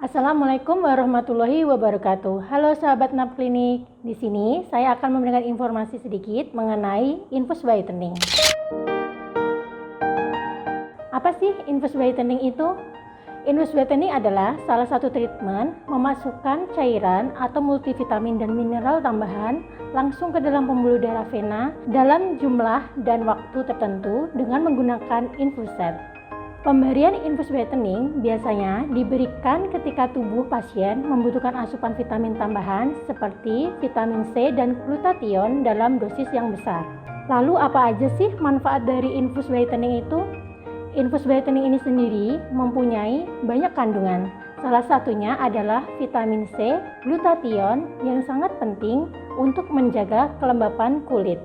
Assalamualaikum warahmatullahi wabarakatuh. Halo sahabat NAP Klinik. Di sini saya akan memberikan informasi sedikit mengenai infus whitening. Apa sih infus whitening itu? Infus whitening adalah salah satu treatment memasukkan cairan atau multivitamin dan mineral tambahan langsung ke dalam pembuluh darah vena dalam jumlah dan waktu tertentu dengan menggunakan infuset. Pemberian infus whitening biasanya diberikan ketika tubuh pasien membutuhkan asupan vitamin tambahan seperti vitamin C dan glutathione dalam dosis yang besar. Lalu apa aja sih manfaat dari infus whitening itu? Infus whitening ini sendiri mempunyai banyak kandungan. Salah satunya adalah vitamin C, glutathione yang sangat penting untuk menjaga kelembapan kulit.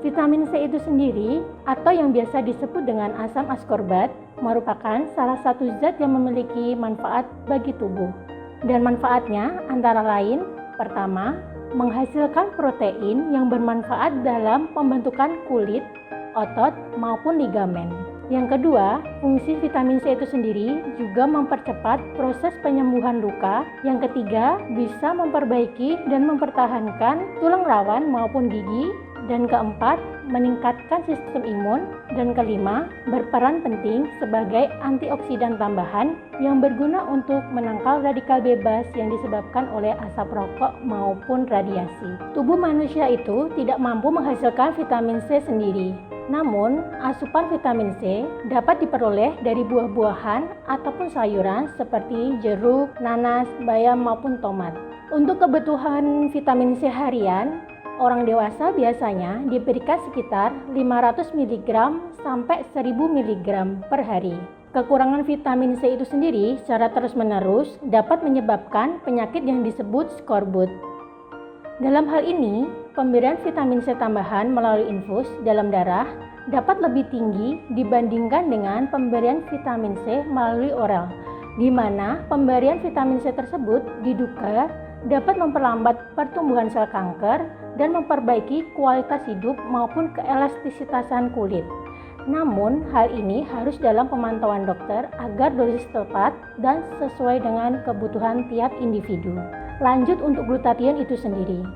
Vitamin C itu sendiri atau yang biasa disebut dengan asam ascorbat merupakan salah satu zat yang memiliki manfaat bagi tubuh. Dan manfaatnya antara lain, pertama, menghasilkan protein yang bermanfaat dalam pembentukan kulit, otot, maupun ligamen. Yang kedua, fungsi vitamin C itu sendiri juga mempercepat proses penyembuhan luka. Yang ketiga, bisa memperbaiki dan mempertahankan tulang rawan maupun gigi. Dan keempat, meningkatkan sistem imun. Dan kelima, berperan penting sebagai antioksidan tambahan yang berguna untuk menangkal radikal bebas yang disebabkan oleh asap rokok maupun radiasi. Tubuh manusia itu tidak mampu menghasilkan vitamin C sendiri. Namun, asupan vitamin C dapat diperoleh dari buah-buahan ataupun sayuran seperti jeruk, nanas, bayam maupun tomat. Untuk kebutuhan vitamin C harian, orang dewasa biasanya diberikan sekitar 500 mg sampai 1000 mg per hari. Kekurangan vitamin C itu sendiri secara terus-menerus dapat menyebabkan penyakit yang disebut skorbut. Dalam hal ini, pemberian vitamin C tambahan melalui infus dalam darah dapat lebih tinggi dibandingkan dengan pemberian vitamin C melalui oral, di mana pemberian vitamin C tersebut diduga dapat memperlambat pertumbuhan sel kanker dan memperbaiki kualitas hidup maupun keelastisitasan kulit. Namun, hal ini harus dalam pemantauan dokter agar dosis tepat dan sesuai dengan kebutuhan tiap individu. Lanjut untuk glutathione itu sendiri.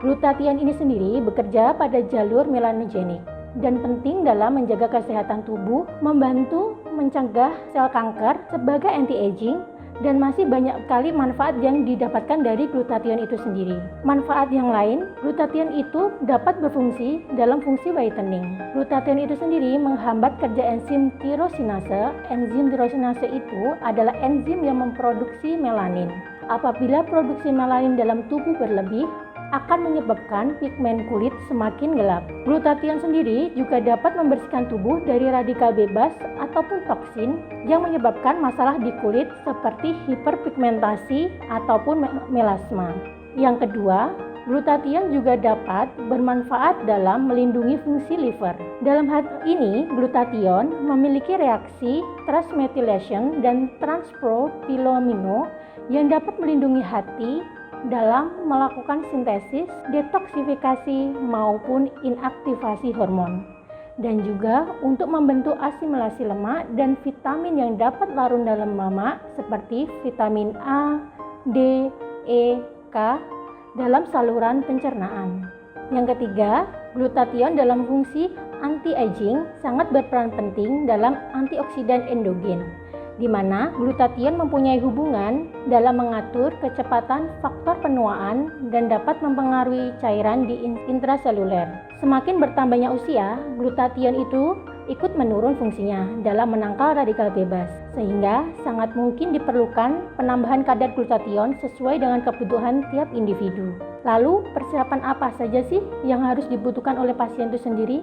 Glutathione ini sendiri bekerja pada jalur melanogenik dan penting dalam menjaga kesehatan tubuh, membantu mencegah sel kanker sebagai anti-aging, dan masih banyak sekali manfaat yang didapatkan dari glutathione itu sendiri. Manfaat yang lain, glutathione itu dapat berfungsi dalam fungsi whitening. Glutathione itu sendiri menghambat kerja enzim tirosinase. Enzim tirosinase itu adalah enzim yang memproduksi melanin. Apabila produksi melanin dalam tubuh berlebih, akan menyebabkan pigmen kulit semakin gelap. Glutathione sendiri juga dapat membersihkan tubuh dari radikal bebas ataupun toksin yang menyebabkan masalah di kulit seperti hiperpigmentasi ataupun melasma. Yang kedua, glutathione juga dapat bermanfaat dalam melindungi fungsi liver. Dalam hal ini, glutathione memiliki reaksi transmethylation dan transpropilamino yang dapat melindungi hati dalam melakukan sintesis, detoksifikasi maupun inaktivasi hormon, dan juga untuk membentuk asimilasi lemak dan vitamin yang dapat larut dalam lemak seperti vitamin A, D, E, K dalam saluran pencernaan. Yang ketiga, glutathione dalam fungsi anti-aging sangat berperan penting dalam antioksidan endogen, di mana glutathione mempunyai hubungan dalam mengatur kecepatan faktor penuaan dan dapat mempengaruhi cairan di intraseluler. Semakin bertambahnya usia, glutathione itu ikut menurun fungsinya dalam menangkal radikal bebas, sehingga sangat mungkin diperlukan penambahan kadar glutathione sesuai dengan kebutuhan tiap individu. Lalu, persiapan apa saja sih yang harus dibutuhkan oleh pasien itu sendiri?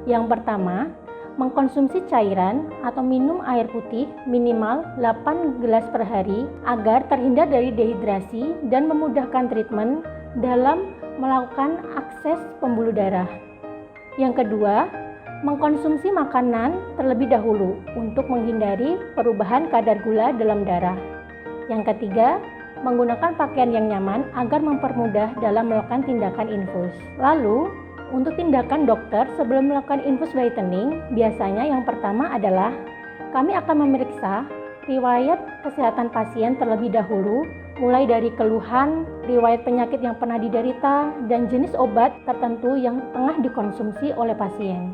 Yang pertama, mengkonsumsi cairan atau minum air putih minimal 8 gelas per hari agar terhindar dari dehidrasi dan memudahkan treatment dalam melakukan akses pembuluh darah. Yang kedua, mengkonsumsi makanan terlebih dahulu untuk menghindari perubahan kadar gula dalam darah. Yang ketiga, menggunakan pakaian yang nyaman agar mempermudah dalam melakukan tindakan infus. Lalu, untuk tindakan dokter sebelum melakukan infus whitening, biasanya yang pertama adalah kami akan memeriksa riwayat kesehatan pasien terlebih dahulu, mulai dari keluhan, riwayat penyakit yang pernah diderita, dan jenis obat tertentu yang tengah dikonsumsi oleh pasien.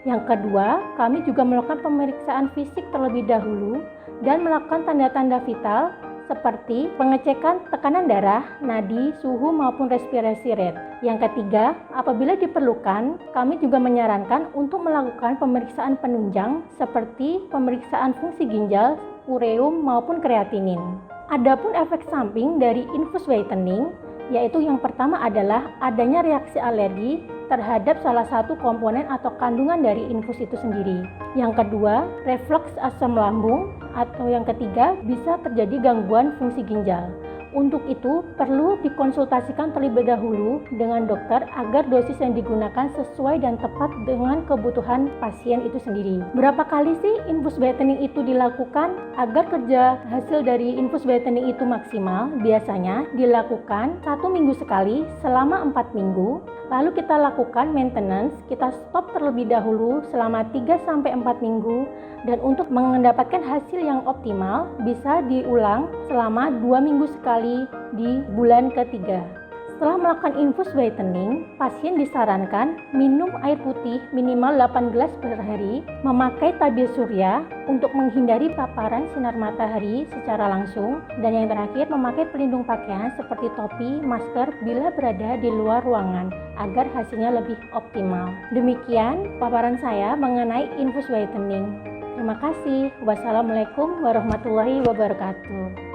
Yang kedua, kami juga melakukan pemeriksaan fisik terlebih dahulu dan melakukan tanda-tanda vital seperti pengecekan tekanan darah, nadi, suhu maupun respirasi rate. Yang ketiga, apabila diperlukan, kami juga menyarankan untuk melakukan pemeriksaan penunjang seperti pemeriksaan fungsi ginjal, ureum maupun kreatinin. Adapun efek samping dari infus whitening, yaitu yang pertama adalah adanya reaksi alergi terhadap salah satu komponen atau kandungan dari infus itu sendiri. Yang kedua, reflux asam lambung, atau yang ketiga bisa terjadi gangguan fungsi ginjal. Untuk itu perlu dikonsultasikan terlebih dahulu dengan dokter agar dosis yang digunakan sesuai dan tepat dengan kebutuhan pasien itu sendiri. Berapa kali sih infus whitening itu dilakukan? Agar kerja hasil dari infus whitening itu maksimal, biasanya dilakukan 1 minggu sekali selama 4 minggu. Lalu kita lakukan maintenance, kita stop terlebih dahulu selama 3-4 minggu, dan untuk mendapatkan hasil yang optimal bisa diulang selama 2 minggu sekali di bulan ketiga. Setelah melakukan infus whitening, pasien disarankan minum air putih minimal 8 gelas per hari, memakai tabir surya untuk menghindari paparan sinar matahari secara langsung, dan yang terakhir memakai pelindung pakaian seperti topi, masker bila berada di luar ruangan agar hasilnya lebih optimal. Demikian paparan saya mengenai infus whitening. Terima kasih. Wassalamualaikum warahmatullahi wabarakatuh.